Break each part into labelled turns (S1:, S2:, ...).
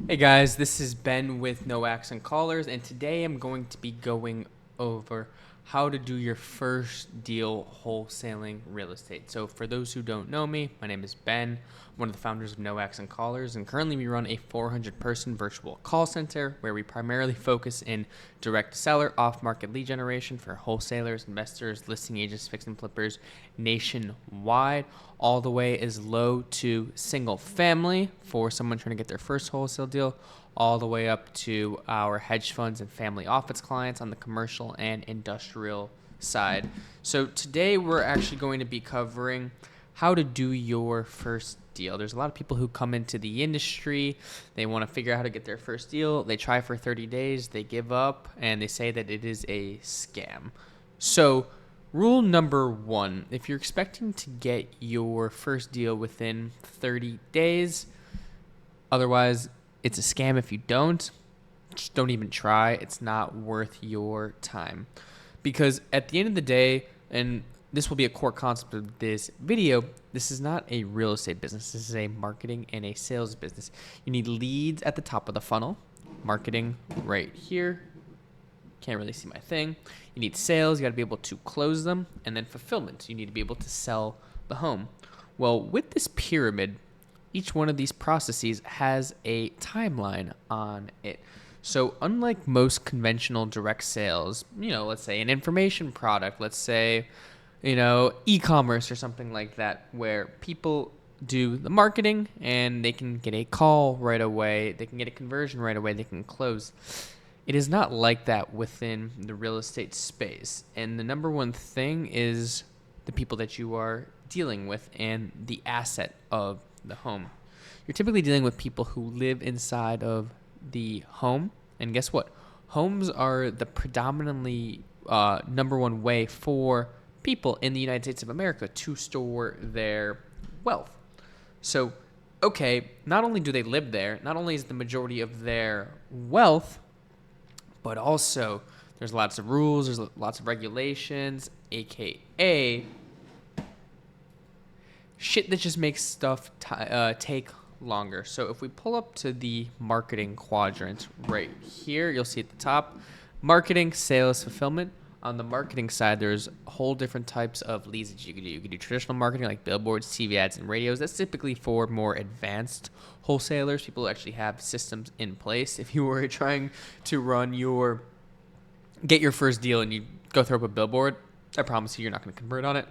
S1: Hey guys, this is Ben with No Accent Callers, and today I'm going to be going over how to do your first deal wholesaling real estate. So, for those who don't know me, my name is Ben, one of the founders of No Accent Callers, and currently we run a 400 person virtual call center where we primarily focus in direct seller, off market lead generation for wholesalers, investors, listing agents, fix and flippers nationwide, all the way as low to single family for someone trying to get their first wholesale deal, all the way up to our hedge funds and family office clients on the commercial and industrial side. So today we're actually going to be covering how to do your first deal. There's a lot of people who come into the industry, they want to figure out how to get their first deal. They try for 30 days, they give up, and they say that it is a scam. So, rule number one, if you're expecting to get your first deal within 30 days, otherwise, it's a scam if you don't. Just don't even try. It's not worth your time. Because at the end of the day, and this will be a core concept of this video, this is not a real estate business. This is a marketing and a sales business. You need leads at the top of the funnel, marketing right here. Can't really see my thing. You need sales. You got to be able to close them, and then fulfillment. You need to be able to sell the home. Well, with this pyramid, each one of these processes has a timeline on it. So unlike most conventional direct sales, let's say an information product, let's say, e-commerce or something like that, where people do the marketing and they can get a call right away, they can get a conversion right away, they can close. It is not like that within the real estate space. And the number one thing is the people that you are dealing with and the asset of the home. You're typically dealing with people who live inside of the home. And guess what? Homes are the predominantly number one way for people in the United States of America to store their wealth. So, okay, not only do they live there, not only is the majority of their wealth, but also there's lots of rules, there's lots of regulations, aka shit that just makes stuff take longer. So if we pull up to the marketing quadrant right here, you'll see at the top, marketing, sales, fulfillment. On the marketing side, there's whole different types of leads that you can do. You can do traditional marketing like billboards, TV ads, and radios. That's typically for more advanced wholesalers, people who actually have systems in place. If you were trying to get your first deal and you go throw up a billboard, I promise you're not going to convert on it.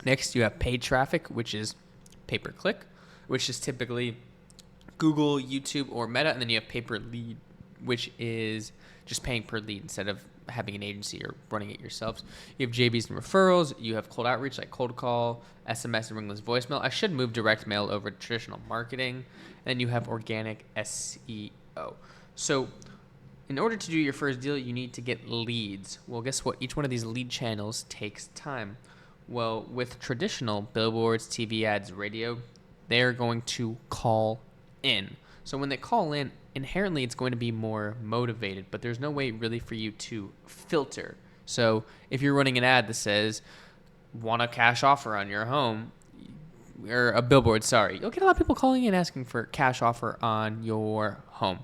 S1: Next, you have paid traffic, which is pay-per-click, which is typically Google, YouTube, or Meta. And then you have pay-per-lead, which is just paying per lead instead of having an agency or running it yourselves. You have JVs and referrals. You have cold outreach like cold call, SMS, and ringless voicemail. I should move direct mail over to traditional marketing. And then you have organic SEO. So in order to do your first deal, you need to get leads. Well, guess what? Each one of these lead channels takes time. Well, with traditional billboards, TV ads, radio, they're going to call in. So when they call in, inherently it's going to be more motivated, but there's no way really for you to filter. So if you're running an ad that says, want a cash offer on your home, or a billboard, sorry, you'll get a lot of people calling in asking for cash offer on your home.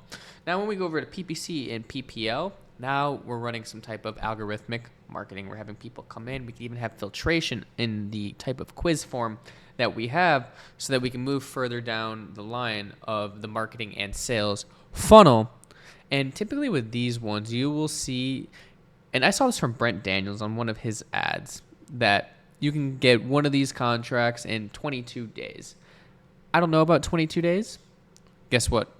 S1: Now when we go over to PPC and PPL, now we're running some type of algorithmic marketing. We're having people come in. We can even have filtration in the type of quiz form that we have so that we can move further down the line of the marketing and sales funnel. And typically with these ones, you will see, and I saw this from Brent Daniels on one of his ads, that you can get one of these contracts in 22 days. I don't know about 22 days. Guess what?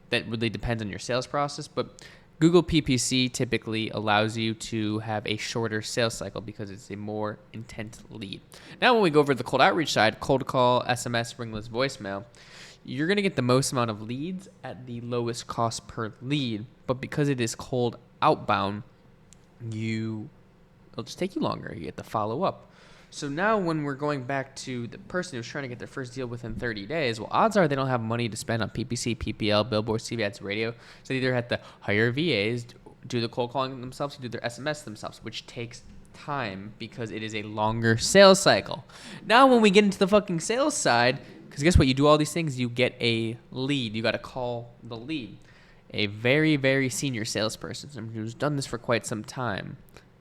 S1: That really depends on your sales process, but Google PPC typically allows you to have a shorter sales cycle because it's a more intense lead. Now, when we go over to the cold outreach side, cold call, SMS, ringless voicemail, you're going to get the most amount of leads at the lowest cost per lead. But because it is cold outbound, it'll just take you longer. You get to follow up. So now when we're going back to the person who's trying to get their first deal within 30 days, well, odds are they don't have money to spend on PPC, PPL, billboards, TV ads, radio. So they either have to hire VAs, do the cold calling themselves, do their SMS themselves, which takes time because it is a longer sales cycle. Now when we get into the fucking sales side, Because guess what? You do all these things, you get a lead. You got to call the lead. A very, very senior salesperson, someone who's done this for quite some time,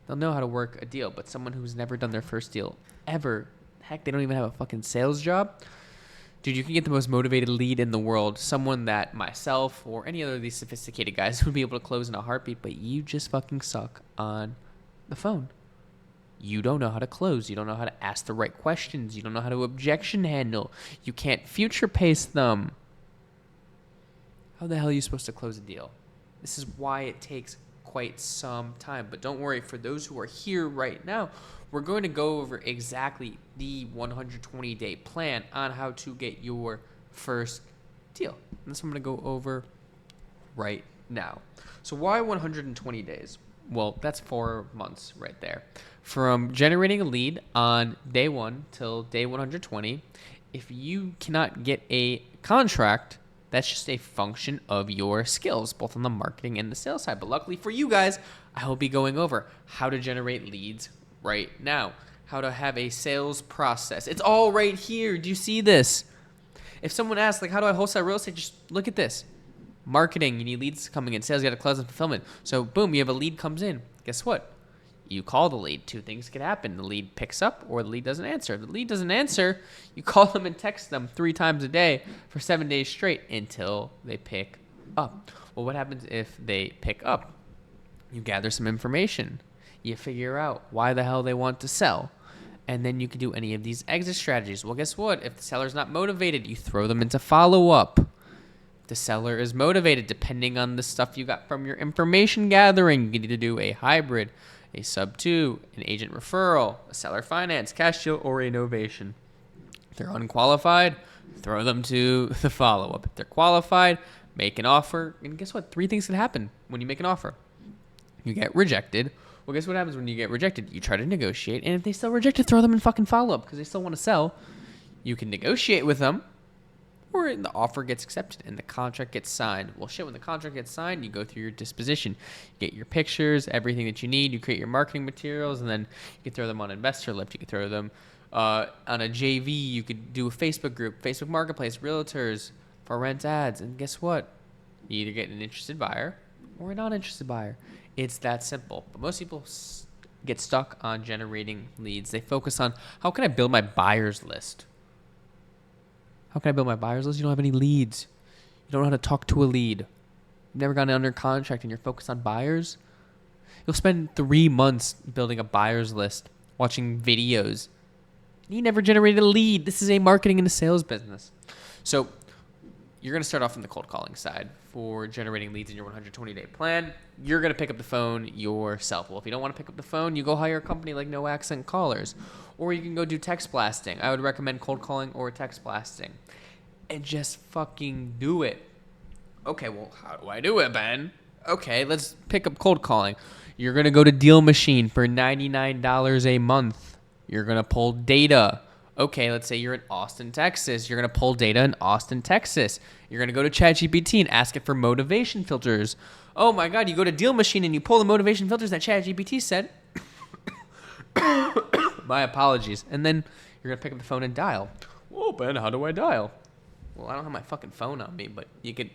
S1: they'll know how to work a deal. But someone who's never done their first deal ever, heck, they don't even have a fucking sales job. Dude, you can get the most motivated lead in the world. Someone that myself or any other of these sophisticated guys would be able to close in a heartbeat, but you just fucking suck on the phone. You don't know how to close. You don't know how to ask the right questions. You don't know how to objection handle. You can't future pace them. How the hell are you supposed to close a deal? This is why it takes quite some time. But don't worry, for those who are here right now, we're going to go over exactly the 120-day plan on how to get your first deal. And that's what I'm going to go over right now. So why 120 days? Well, that's 4 months right there. From generating a lead on day 1 till day 120, if you cannot get a contract, that's just a function of your skills, both on the marketing and the sales side. But luckily for you guys, I will be going over how to generate leads right now, how to have a sales process. It's all right here. Do you see this? If someone asks, like, how do I wholesale real estate? Just look at this. Marketing, you need leads coming in. Sales, you got to close and fulfillment. So boom, you have a lead comes in. Guess what? You call the lead. 2 things could happen. The lead picks up or the lead doesn't answer. If the lead doesn't answer, you call them and text them 3 times a day for 7 days straight until they pick up. Well, what happens if they pick up? You gather some information. You figure out why the hell they want to sell. And then you can do any of these exit strategies. Well, guess what? If the seller's not motivated, you throw them into follow-up. The seller is motivated depending on the stuff you got from your information gathering. You can either do a hybrid, a sub 2, an agent referral, a seller finance, cash deal, or a novation. If they're unqualified, throw them to the follow-up. If they're qualified, make an offer. And guess what? 3 things can happen when you make an offer. You get rejected. Well, guess what happens when you get rejected? You try to negotiate. And if they still reject it, throw them in fucking follow-up because they still want to sell. You can negotiate with them. Or the offer gets accepted and the contract gets signed. Well, shit, when the contract gets signed, you go through your disposition. You get your pictures, everything that you need. You create your marketing materials, and then you can throw them on Investor Lift. You can throw them on a JV. You could do a Facebook group, Facebook Marketplace, realtors, for rent ads. And guess what? You either get an interested buyer or a non-interested buyer. It's that simple. But most people get stuck on generating leads. They focus on, how can I build my buyer's list? How can I build my buyer's list? You don't have any leads. You don't know how to talk to a lead. You've never gotten under contract and you're focused on buyers. You'll spend 3 months building a buyer's list, watching videos. You never generated a lead. This is a marketing and a sales business. So you're going to start off on the cold calling side for generating leads in your 120-day plan. You're going to pick up the phone yourself. Well, if you don't want to pick up the phone, you go hire a company like No Accent Callers. Or you can go do text blasting. I would recommend cold calling or text blasting. And just fucking do it. Okay, well, how do I do it, Ben? Okay, let's pick up cold calling. You're going to go to Deal Machine for $99 a month. You're going to pull data. Okay, let's say you're in Austin, Texas. You're going to pull data in Austin, Texas. You're going to go to ChatGPT and ask it for motivation filters. Oh my God, you go to Deal Machine and you pull the motivation filters that ChatGPT said. My apologies. And then you're going to pick up the phone and dial. Whoa, Ben, how do I dial? Well, I don't have my fucking phone on me, but you could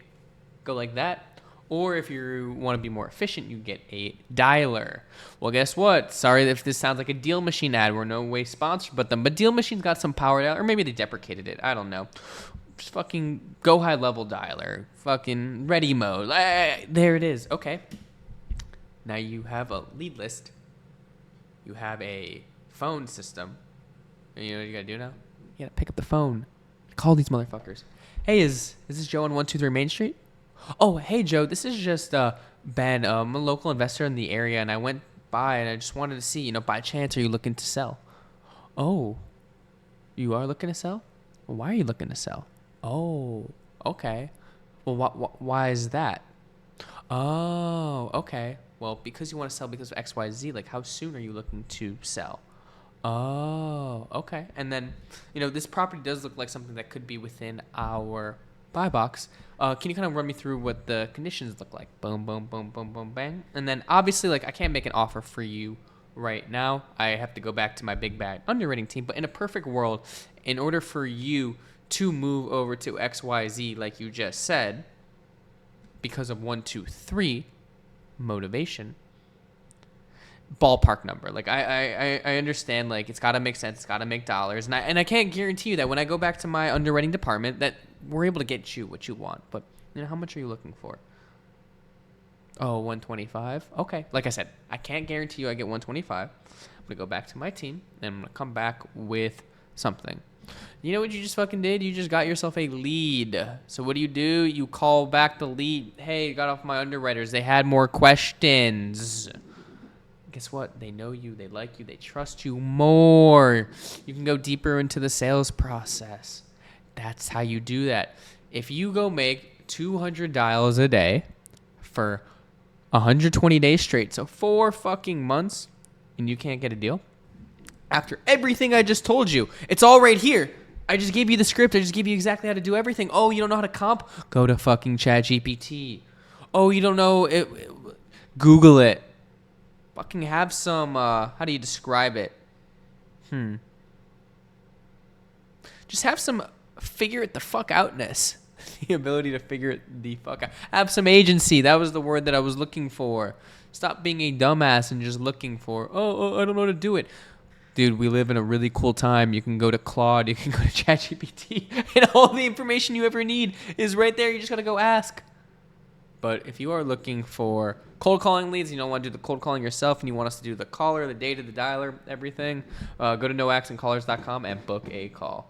S1: go like that. Or if you want to be more efficient, you get a dialer. Well, guess what? Sorry if this sounds like a Deal Machine ad. We're no way sponsored by them. But Deal Machine's got some power now. Or maybe they deprecated it. I don't know. Just fucking go high level dialer. Fucking ready mode. There it is. Okay. Now you have a lead list. You have a phone system. And you know what you got to do now? You got to pick up the phone. Call these motherfuckers. Hey, is this Joe on 123 Main Street? Oh, hey, Joe, this is just Ben. I'm a local investor in the area, and I went by, and I just wanted to see, by chance, are you looking to sell? Oh, you are looking to sell? Well, why are you looking to sell? Oh, okay. Well, why is that? Oh, okay. Well, because you want to sell because of X, Y, Z, like how soon are you looking to sell? Oh, okay. And then, this property does look like something that could be within our buy box. Can you kind of run me through what the conditions look like? Boom, boom, boom, boom, boom, bang. And then obviously, I can't make an offer for you right now. I have to go back to my big bad underwriting team. But in a perfect world, in order for you to move over to XYZ like you just said because of 1, 2, 3 motivation. Ballpark number. Like I understand, like it's got to make sense, it's got to make dollars, and I can't guarantee you that when I go back to my underwriting department that we're able to get you what you want. But how much are you looking for? Oh, 125. Okay. Like I said, I can't guarantee you I get 125. I'm gonna go back to my team and I'm gonna come back with something. You know what you just fucking did? You just got yourself a lead. So what do? You call back the lead. Hey, got off my underwriters. They had more questions. Guess what? They know you. They like you. They trust you more. You can go deeper into the sales process. That's how you do that. If you go make 200 dials a day for 120 days straight, so 4 fucking months, and you can't get a deal, after everything I just told you, it's all right here. I just gave you the script. I just gave you exactly how to do everything. Oh, you don't know how to comp? Go to fucking ChatGPT. Oh, you don't know it? Google it. Fucking have some, how do you describe it? Just have some figure it the fuck outness. The ability to figure it the fuck out. Have some agency. That was the word that I was looking for. Stop being a dumbass and just looking for, I don't know how to do it. Dude, we live in a really cool time. You can go to Claude. You can go to ChatGPT. And all the information you ever need is right there. You just got to go ask. But if you are looking for cold calling leads, you don't want to do the cold calling yourself, and you want us to do the caller, the data, the dialer, everything, go to noaccentcallers.com and book a call.